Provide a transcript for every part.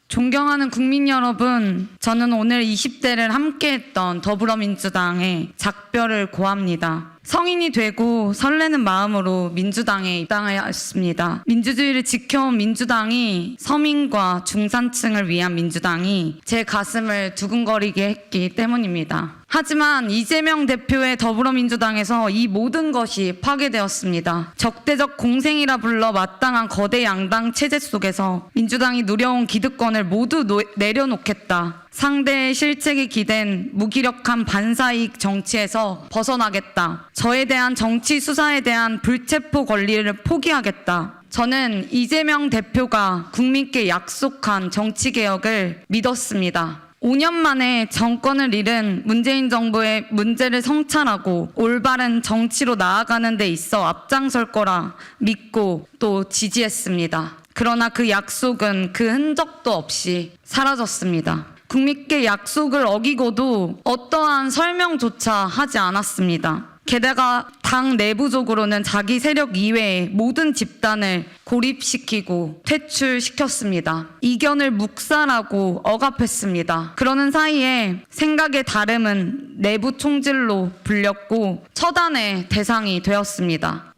존경하는 국민 여러분, 저는 오늘 20대를 함께했던 더불어민주당에 작별을 고합니다. 성인이 되고 설레는 마음으로 민주당에 입당하였습니다. 민주주의를 지켜온 민주당이, 서민과 중산층을 위한 민주당이 제 가슴을 두근거리게 했기 때문입니다. 하지만 이재명 대표의 더불어민주당에서 이 모든 것이 파괴되었습니다. 적대적 공생이라 불러 마땅한 거대 양당 체제 속에서 민주당이 누려온 기득권을 모두 내려놓겠다. 상대의 실책이 기댄 무기력한 반사이익 정치에서 벗어나겠다. 저에 대한 정치 수사에 대한 불체포 권리를 포기하겠다. 저는 이재명 대표가 국민께 약속한 정치개혁을 믿었습니다. 5년 만에 정권을 잃은 문재인 정부의 문제를 성찰하고 올바른 정치로 나아가는 데 있어 앞장설 거라 믿고 또 지지했습니다. 그러나 그 약속은 그 흔적도 없이 사라졌습니다. 국민께 약속을 어기고도 어떠한 설명조차 하지 않았습니다. 게다가 당 내부적으로는 자기 세력 이외의 모든 집단을 고립시키고 퇴출시켰습니다. 이견을 묵살하고 억압했습니다. 그러는 사이에 생각의 다름은 내부 총질로 불렸고 처단의 대상이 되었습니다.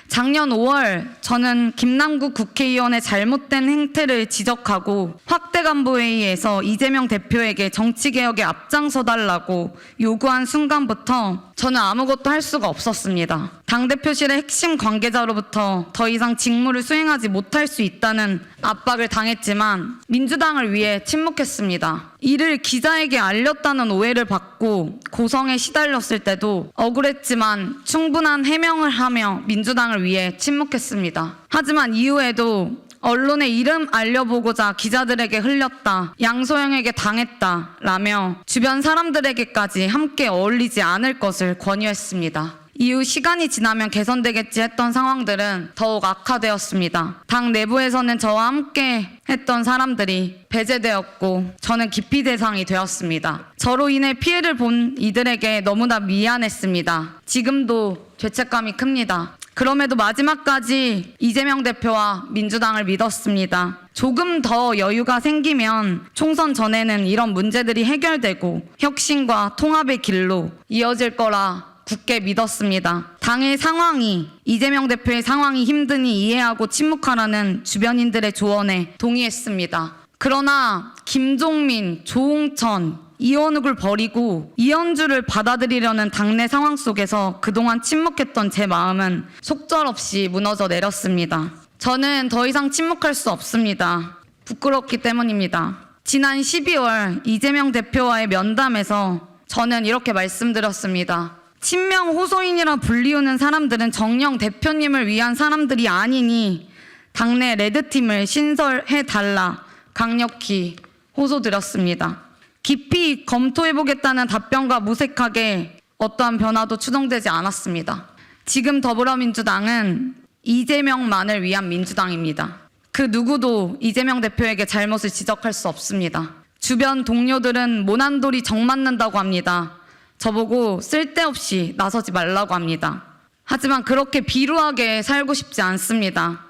작년 5월 저는 김남국 국회의원의 잘못된 행태를 지적하고 확대간부회의에서 이재명 대표에게 정치개혁에 앞장서달라고 요구한 순간부터 저는 아무것도 할 수가 없었습니다. 당대표실의 핵심 관계자로부터 더 이상 직무를 수행하지 못할 수 있다는 압박을 당했지만 민주당을 위해 침묵했습니다. 이를 기자에게 알렸다는 오해를 받고 고성에 시달렸을 때도 억울했지만 충분한 해명을 하며 민주당을 위해 침묵했습니다. 하지만 이후에도 언론에 이름 알려보고자 기자들에게 흘렸다, 양소영에게 당했다 라며 주변 사람들에게까지 함께 어울리지 않을 것을 권유했습니다. 이후 시간이 지나면 개선되겠지 했던 상황들은 더욱 악화되었습니다. 당 내부에서는 저와 함께 했던 사람들이 배제되었고 저는 기피 대상이 되었습니다. 저로 인해 피해를 본 이들에게 너무나 미안했습니다. 지금도 죄책감이 큽니다. 그럼에도 마지막까지 이재명 대표와 민주당을 믿었습니다. 조금 더 여유가 생기면 총선 전에는 이런 문제들이 해결되고 혁신과 통합의 길로 이어질 거라 굳게 믿었습니다. 당의 상황이, 이재명 대표의 상황이 힘드니 이해하고 침묵하라는 주변인들의 조언에 동의했습니다. 그러나 김종민, 조홍천, 이원욱을 버리고 이현주를 받아들이려는 당내 상황 속에서 그동안 침묵했던 제 마음은 속절없이 무너져 내렸습니다. 저는 더 이상 침묵할 수 없습니다. 부끄럽기 때문입니다. 지난 12월 이재명 대표와의 면담에서 저는 이렇게 말씀드렸습니다. 친명 호소인이라 불리우는 사람들은 정녕 대표님을 위한 사람들이 아니니 당내 레드팀을 신설해달라 강력히 호소드렸습니다. 깊이 검토해보겠다는 답변과 무색하게 어떠한 변화도 추동되지 않았습니다. 지금 더불어민주당은 이재명만을 위한 민주당입니다. 그 누구도 이재명 대표에게 잘못을 지적할 수 없습니다. 주변 동료들은 모난돌이 정맞는다고 합니다. 저보고 쓸데없이 나서지 말라고 합니다. 하지만 그렇게 비루하게 살고 싶지 않습니다.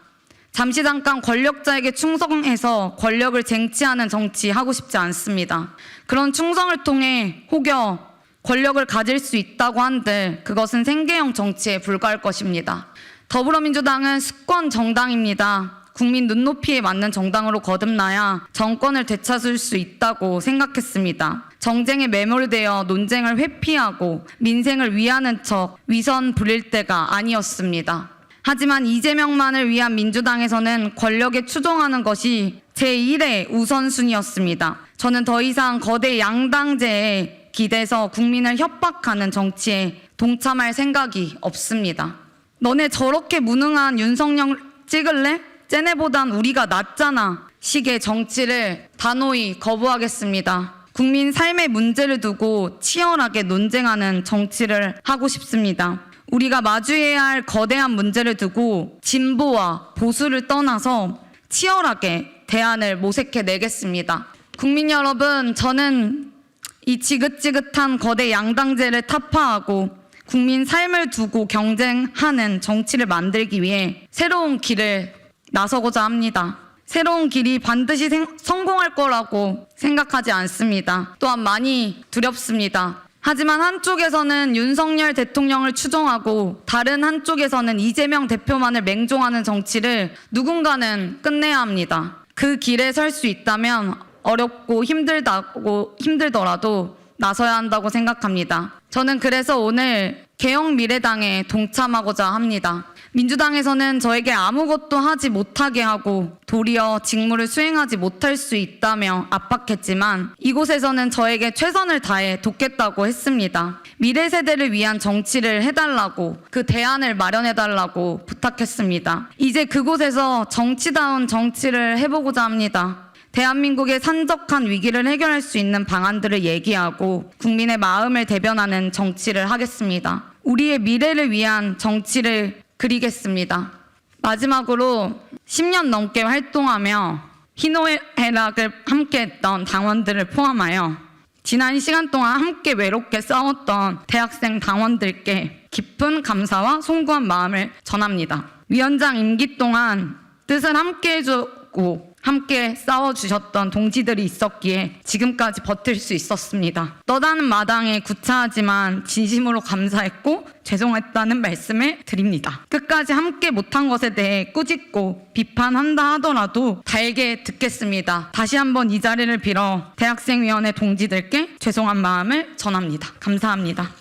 잠시 잠깐 권력자에게 충성해서 권력을 쟁취하는 정치 하고 싶지 않습니다. 그런 충성을 통해 혹여 권력을 가질 수 있다고 한들 그것은 생계형 정치에 불과할 것입니다. 더불어민주당은 수권 정당입니다. 국민 눈높이에 맞는 정당으로 거듭나야 정권을 되찾을 수 있다고 생각했습니다. 정쟁에 매몰되어 논쟁을 회피하고 민생을 위하는 척 위선 부릴 때가 아니었습니다. 하지만 이재명만을 위한 민주당에서는 권력에 추종하는 것이 제1의 우선순위였습니다. 저는 더 이상 거대 양당제에 기대서 국민을 협박하는 정치에 동참할 생각이 없습니다. 너네 저렇게 무능한 윤석열 찍을래? 쟤네보단 우리가 낫잖아 식의 정치를 단호히 거부하겠습니다. 국민 삶의 문제를 두고 치열하게 논쟁하는 정치를 하고 싶습니다. 우리가 마주해야 할 거대한 문제를 두고 진보와 보수를 떠나서 치열하게 대안을 모색해내겠습니다. 국민 여러분, 저는 이 지긋지긋한 거대 양당제를 타파하고 국민 삶을 두고 경쟁하는 정치를 만들기 위해 새로운 길을 나서고자 합니다. 새로운 길이 반드시 성공할 거라고 생각하지 않습니다. 또한 많이 두렵습니다. 하지만 한쪽에서는 윤석열 대통령을 추종하고 다른 한쪽에서는 이재명 대표만을 맹종하는 정치를 누군가는 끝내야 합니다. 그 길에 설 수 있다면 어렵고 힘들더라도 나서야 한다고 생각합니다. 저는 그래서 오늘 개혁미래당에 동참하고자 합니다. 민주당에서는 저에게 아무것도 하지 못하게 하고 도리어 직무를 수행하지 못할 수 있다며 압박했지만 이곳에서는 저에게 최선을 다해 돕겠다고 했습니다. 미래 세대를 위한 정치를 해달라고, 그 대안을 마련해달라고 부탁했습니다. 이제 그곳에서 정치다운 정치를 해보고자 합니다. 대한민국의 산적한 위기를 해결할 수 있는 방안들을 얘기하고 국민의 마음을 대변하는 정치를 하겠습니다. 우리의 미래를 위한 정치를 그리겠습니다. 마지막으로 10년 넘게 활동하며 희노애락을 함께했던 당원들을 포함하여 지난 시간 동안 함께 외롭게 싸웠던 대학생 당원들께 깊은 감사와 송구한 마음을 전합니다. 위원장 임기 동안 뜻을 함께 해주고 함께 싸워주셨던 동지들이 있었기에 지금까지 버틸 수 있었습니다. 떠나는 마당에 구차하지만 진심으로 감사했고 죄송했다는 말씀을 드립니다. 끝까지 함께 못한 것에 대해 꾸짖고 비판한다 하더라도 달게 듣겠습니다. 다시 한번 이 자리를 빌어 대학생위원회 동지들께 죄송한 마음을 전합니다. 감사합니다.